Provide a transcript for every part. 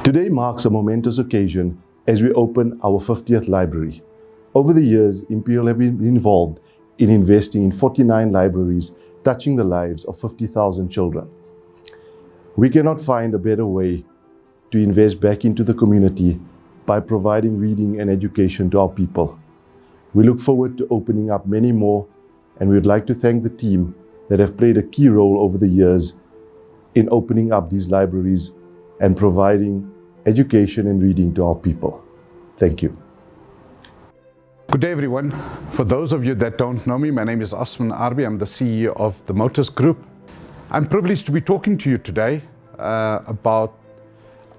Today marks a momentous occasion as we open our 50th library. Over the years, Imperial have been involved in investing in 49 libraries, touching the lives of 50,000 children. We cannot find a better way to invest back into the community by providing reading and education to our people. We look forward to opening up many more, and we would like to thank the team that have played a key role over the years in opening up these libraries and providing education and reading to our people. Thank you. Good day, everyone. For those of you that don't know me, my name is Osman Arbi. I'm the CEO of the Motors Group. I'm privileged to be talking to you today about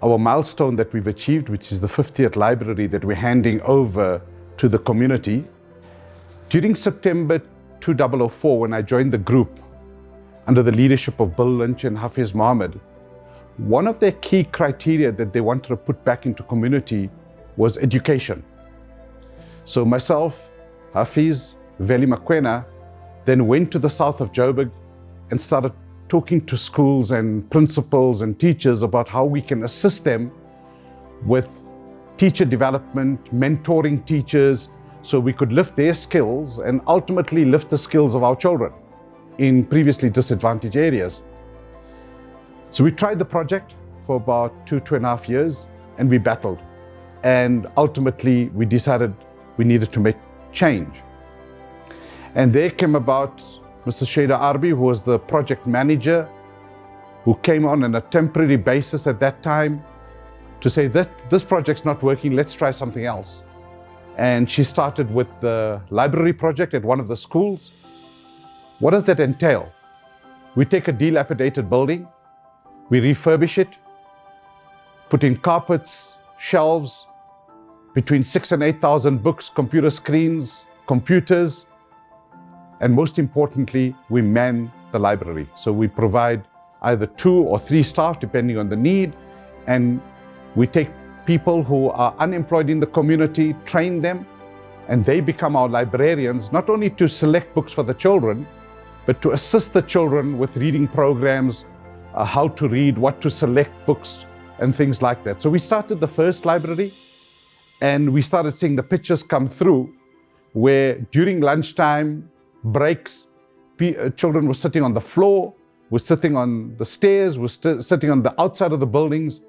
our milestone that we've achieved, which is the 50th library that we're handing over to the community. During September 2004, when I joined the group under the leadership of Bill Lynch and Hafiz Mohammed, one of their key criteria that they wanted to put back into community was education. So myself, Hafiz, Veli Makwena, then went to the south of Joburg and started talking to schools and principals and teachers about how we can assist them with teacher development, mentoring teachers, so we could lift their skills and ultimately lift the skills of our children in previously disadvantaged areas. So we tried the project for about 2.5 years, and we battled. And ultimately, we decided we needed to make change. And there came about Mr. Shader Arbi, who was the project manager, who came on a temporary basis at that time to say that this project's not working, let's try something else. And she started with the library project at one of the schools. What does that entail? We take a dilapidated building, we refurbish it, put in carpets, shelves, between 6,000 and 8,000 books, computer screens, computers, and most importantly, we man the library. So we provide either 2 or 3 staff, depending on the need, and we take people who are unemployed in the community, train them, and they become our librarians, not only to select books for the children, but to assist the children with reading programs, how to read, what to select books, and things like that. So we started the first library, and we started seeing the pictures come through where during lunchtime, breaks, children were sitting on the floor, were sitting on the stairs, were sitting on the outside of the buildings,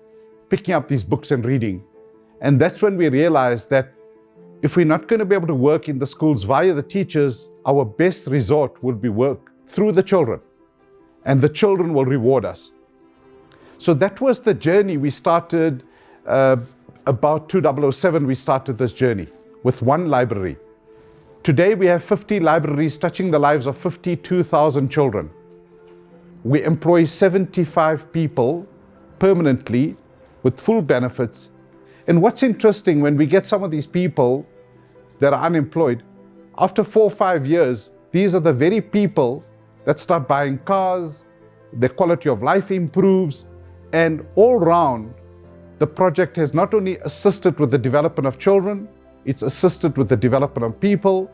picking up these books and reading. And that's when we realized that if we're not going to be able to work in the schools via the teachers, our best resort would be work through the children, and the children will reward us. So that was the journey we started. About 2007, we started this journey with one library. Today, we have 50 libraries touching the lives of 52,000 children. We employ 75 people permanently with full benefits. And what's interesting, when we get some of these people that are unemployed, after 4 or 5 years, these are the very people that start buying cars, their quality of life improves, and all round, the project has not only assisted with the development of children, it's assisted with the development of people,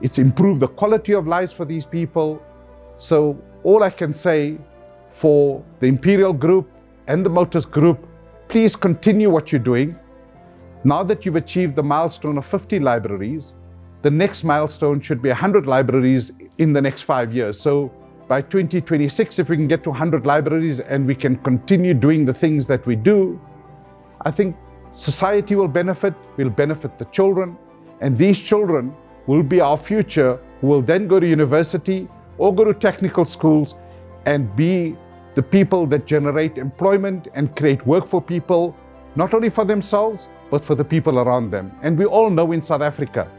it's improved the quality of lives for these people. So all I can say for the Imperial Group and the Motors Group, please continue what you're doing. Now that you've achieved the milestone of 50 libraries, the next milestone should be 100 libraries in the next 5 years. So by 2026, if we can get to 100 libraries and we can continue doing the things that we do, I think society will benefit, we'll benefit the children, and these children will be our future, who will then go to university or go to technical schools and be the people that generate employment and create work for people, not only for themselves, but for the people around them. And we all know in South Africa,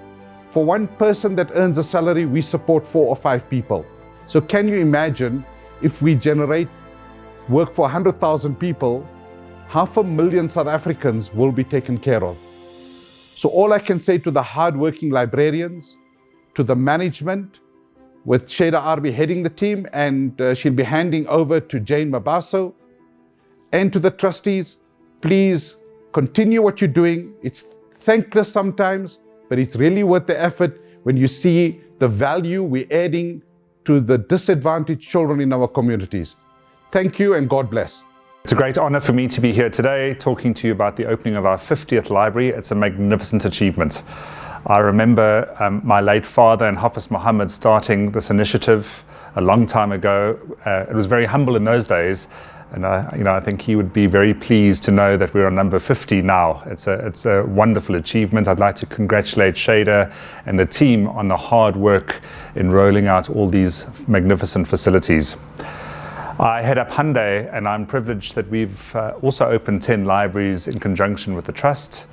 for one person that earns a salary, we support 4 or 5 people. So can you imagine if we generate work for 100,000 people, 500,000 South Africans will be taken care of. So all I can say to the hardworking librarians, to the management, with Shader Arbi heading the team, and she'll be handing over to Jane Mabaso, and to the trustees, please continue what you're doing. It's thankless sometimes, but it's really worth the effort when you see the value we're adding to the disadvantaged children in our communities. Thank you and God bless. It's a great honor for me to be here today talking to you about the opening of our 50th library. It's a magnificent achievement. I remember my late father and Hafiz Muhammad starting this initiative a long time ago. It was very humble in those days, and I think he would be very pleased to know that we're on number 50 now. It's a wonderful achievement. I'd like to congratulate Shada and the team on the hard work in rolling out all these magnificent facilities. I head up Hyundai, and I'm privileged that we've also opened 10 libraries in conjunction with the Trust.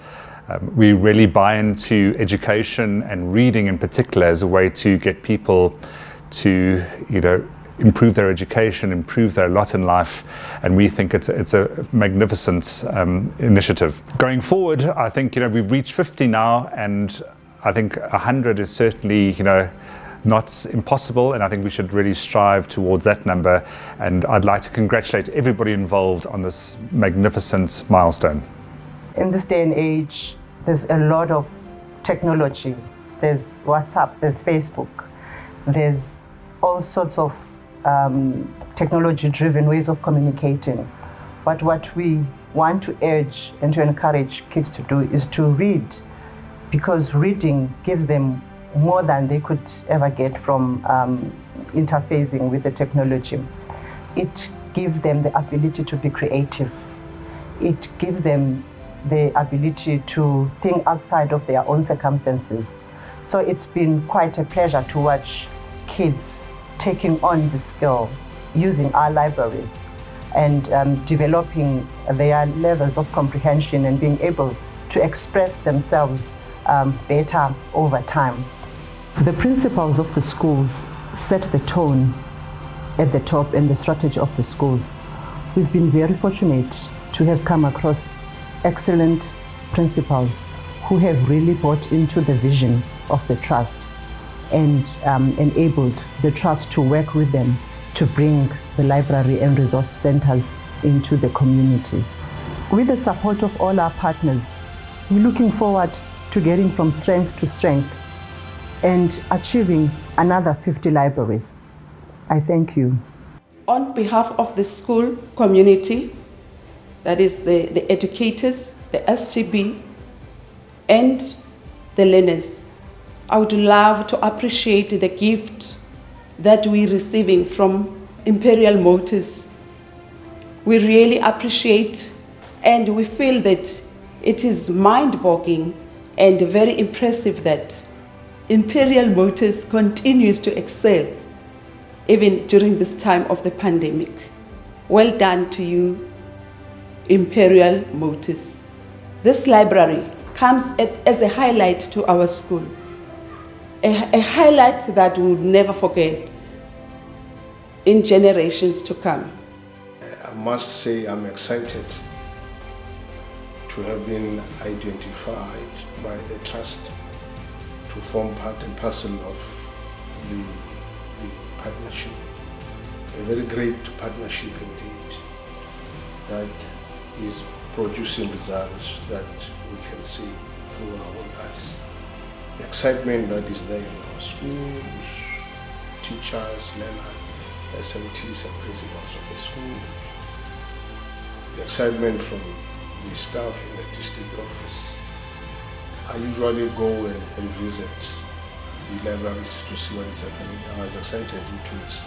We really buy into education and reading in particular as a way to get people to, improve their education, improve their lot in life, and we think it's a magnificent initiative. Going forward, I think we've reached 50 now, and I think 100 is certainly not impossible, and I think we should really strive towards that number. And I'd like to congratulate everybody involved on this magnificent milestone. In this day and age, there's a lot of technology. There's WhatsApp, there's Facebook, there's all sorts of technology-driven ways of communicating. But what we want to urge and to encourage kids to do is to read, because reading gives them more than they could ever get from interfacing with the technology. It gives them the ability to be creative. It gives them the ability to think outside of their own circumstances. So it's been quite a pleasure to watch kids taking on the skill, using our libraries, and developing their levels of comprehension and being able to express themselves better over time. The principals of the schools set the tone at the top and the strategy of the schools. We've been very fortunate to have come across excellent principals who have really bought into the vision of the Trust and enabled the Trust to work with them to bring the library and resource centers into the communities. With the support of all our partners, we're looking forward to getting from strength to strength and achieving another 50 libraries. I thank you. On behalf of the school community, that is the educators, the SGB, and the learners, I would love to appreciate the gift that we're receiving from Imperial Motors. We really appreciate, and we feel that it is mind-boggling and very impressive that Imperial Motors continues to excel even during this time of the pandemic. Well done to you, Imperial Motors. This library comes as a highlight to our school, a highlight that we'll never forget in generations to come. I must say I'm excited to have been identified by the Trust to form part and parcel of the partnership, a very great partnership indeed, that is producing results that we can see through our own eyes. The excitement that is there in our schools, teachers, learners, SMTs and principals of the school, the excitement from the staff in the district office. I usually go and visit the libraries to see what is happening. I was excited in 2 weeks.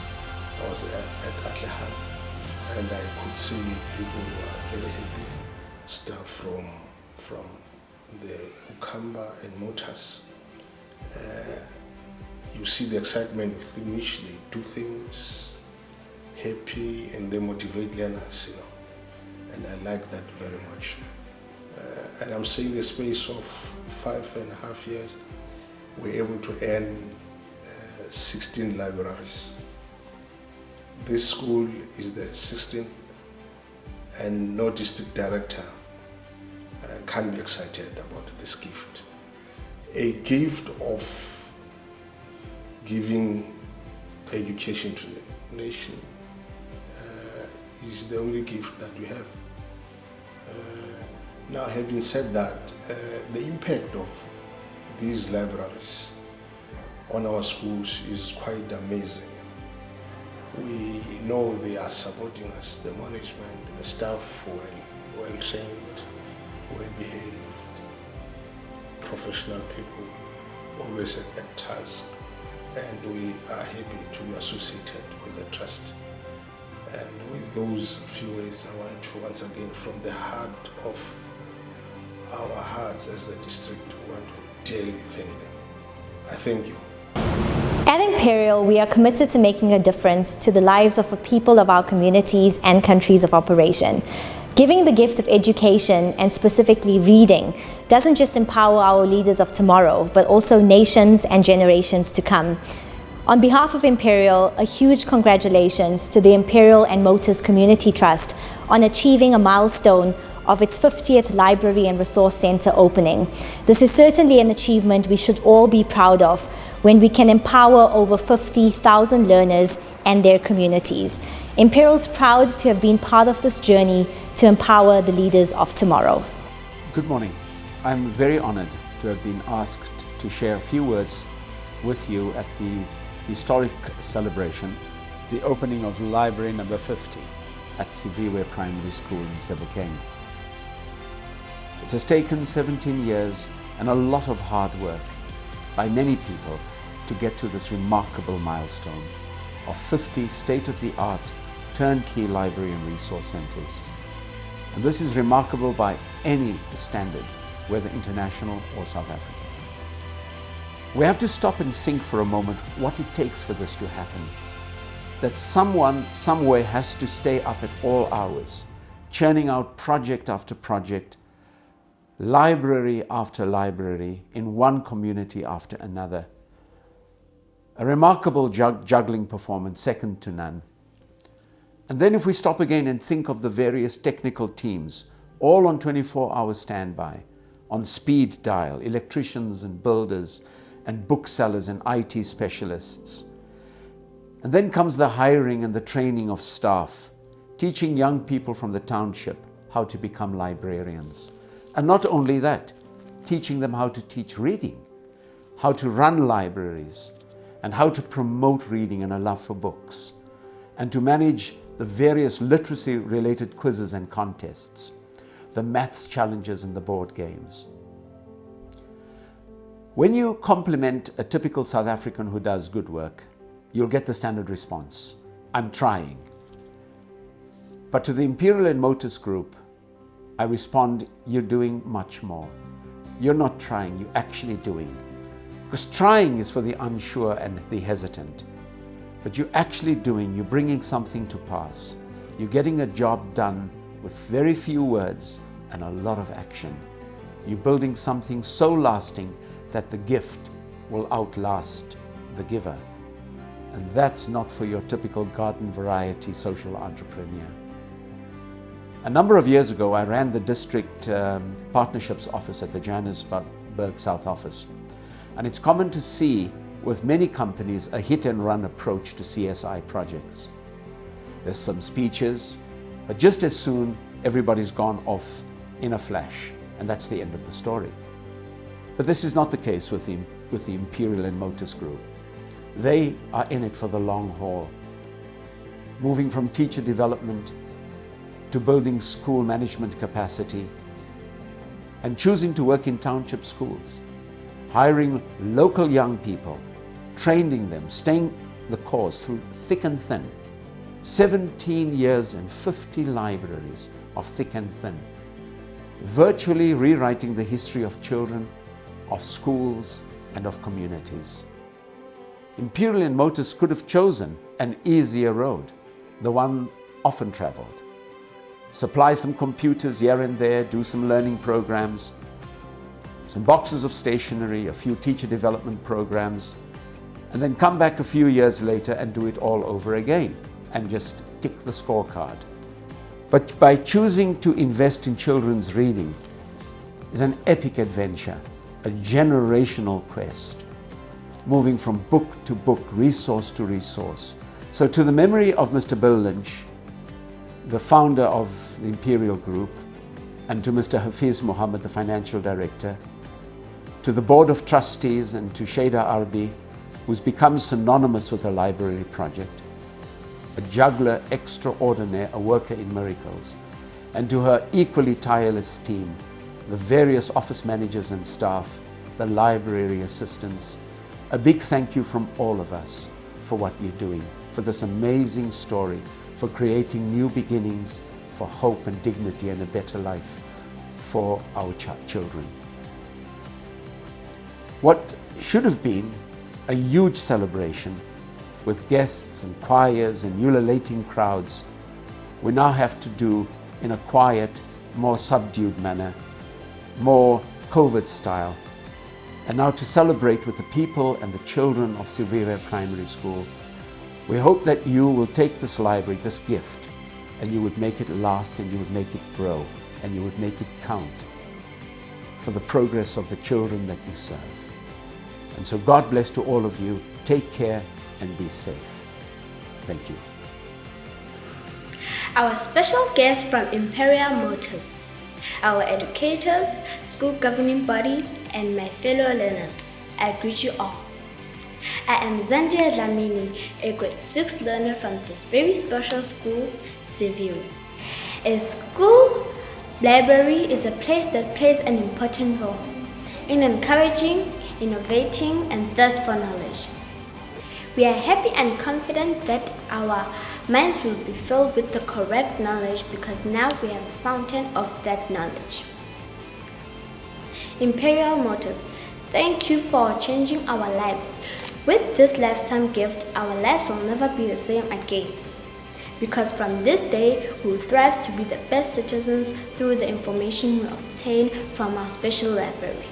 I was at Atlehan, and I could see people who are very happy. Staff from the Ukamba and Motors. You see the excitement with which they do things, happy, and they motivate learners, and I like that very much. And I'm saying the space of 5.5 years, we're able to earn 16 libraries. This school is the 16th, and no district director can be excited about this gift. A gift of giving education to the nation is the only gift that we have. Now, having said that, the impact of these libraries on our schools is quite amazing. We know they are supporting us, the management, the staff, well trained, well behaved, professional people, always at task. And we are happy to be associated with the trust. And with those few words, I want to once again, from the heart of our hearts as the district, we want to daily thank them. I thank you. At Imperial, we are committed to making a difference to the lives of the people of our communities and countries of operation. Giving the gift of education, and specifically reading, doesn't just empower our leaders of tomorrow, but also nations and generations to come. On behalf of Imperial, a huge congratulations to the Imperial and Motors Community Trust on achieving a milestone of its 50th Library and Resource Centre opening. This is certainly an achievement we should all be proud of when we can empower over 50,000 learners and their communities. Imperial's proud to have been part of this journey to empower the leaders of tomorrow. Good morning. I'm very honoured to have been asked to share a few words with you at the historic celebration, the opening of Library number 50 at Siviwe Primary School in Sebokeng. It has taken 17 years and a lot of hard work by many people to get to this remarkable milestone of 50 state-of-the-art turnkey library and resource centres. And this is remarkable by any standard, whether international or South African. We have to stop and think for a moment what it takes for this to happen. That someone, somewhere has to stay up at all hours, churning out project after project, library after library, in one community after another. A remarkable juggling performance, second to none. And then if we stop again and think of the various technical teams, all on 24-hour standby, on speed dial, electricians and builders and booksellers and IT specialists. And then comes the hiring and the training of staff, teaching young people from the township how to become librarians. And not only that, teaching them how to teach reading, how to run libraries, and how to promote reading and a love for books, and to manage the various literacy-related quizzes and contests, the maths challenges and the board games. When you compliment a typical South African who does good work, you'll get the standard response, "I'm trying." But to the Imperial and Motors Group, I respond, "You're doing much more. You're not trying, you're actually doing." Because trying is for the unsure and the hesitant. But you're actually doing, you're bringing something to pass. You're getting a job done with very few words and a lot of action. You're building something so lasting that the gift will outlast the giver. And that's not for your typical garden variety social entrepreneur. A number of years ago, I ran the district partnerships office at the Johannesburg South Office. And it's common to see with many companies a hit and run approach to CSI projects. There's some speeches, but just as soon everybody's gone off in a flash, and that's the end of the story. But this is not the case with the Imperial and Motors Group. They are in it for the long haul, moving from teacher development to building school management capacity and choosing to work in township schools, hiring local young people, training them, staying the course through thick and thin. 17 years and 50 libraries of thick and thin, virtually rewriting the history of children, of schools, and of communities. Imperial and Motors could have chosen an easier road, the one often traveled. Supply some computers here and there, do some learning programs, some boxes of stationery, a few teacher development programs, and then come back a few years later and do it all over again and just tick the scorecard. But by choosing to invest in children's reading is an epic adventure, a generational quest, moving from book to book, resource to resource. So to the memory of Mr. Bill Lynch, the founder of the Imperial Group, and to Mr. Hafiz Mohammed, the financial director, to the Board of Trustees and to Shada Arbi, who's become synonymous with the library project, a juggler extraordinaire, a worker in miracles, and to her equally tireless team, the various office managers and staff, the library assistants, a big thank you from all of us for what you're doing, for this amazing story, for creating new beginnings, for hope and dignity and a better life for our children. What should have been a huge celebration with guests and choirs and ululating crowds, we now have to do in a quiet, more subdued manner, more COVID style. And now to celebrate with the people and the children of Silveria Primary School, we hope that you will take this library, this gift, and you would make it last, and you would make it grow, and you would make it count for the progress of the children that you serve. And so God bless to all of you. Take care and be safe. Thank you. Our special guest from Imperial Motors, our educators, school governing body, and my fellow learners, I greet you all. I am Zandia Dlamini, a grade 6 learner from this very special school, Silveria. A school library is a place that plays an important role in encouraging, innovating, and thirst for knowledge. We are happy and confident that our minds will be filled with the correct knowledge because now we have a fountain of that knowledge. Imperial Motors, thank you for changing our lives. With this lifetime gift, our lives will never be the same again. Because from this day, we will thrive to be the best citizens through the information we obtain from our special library.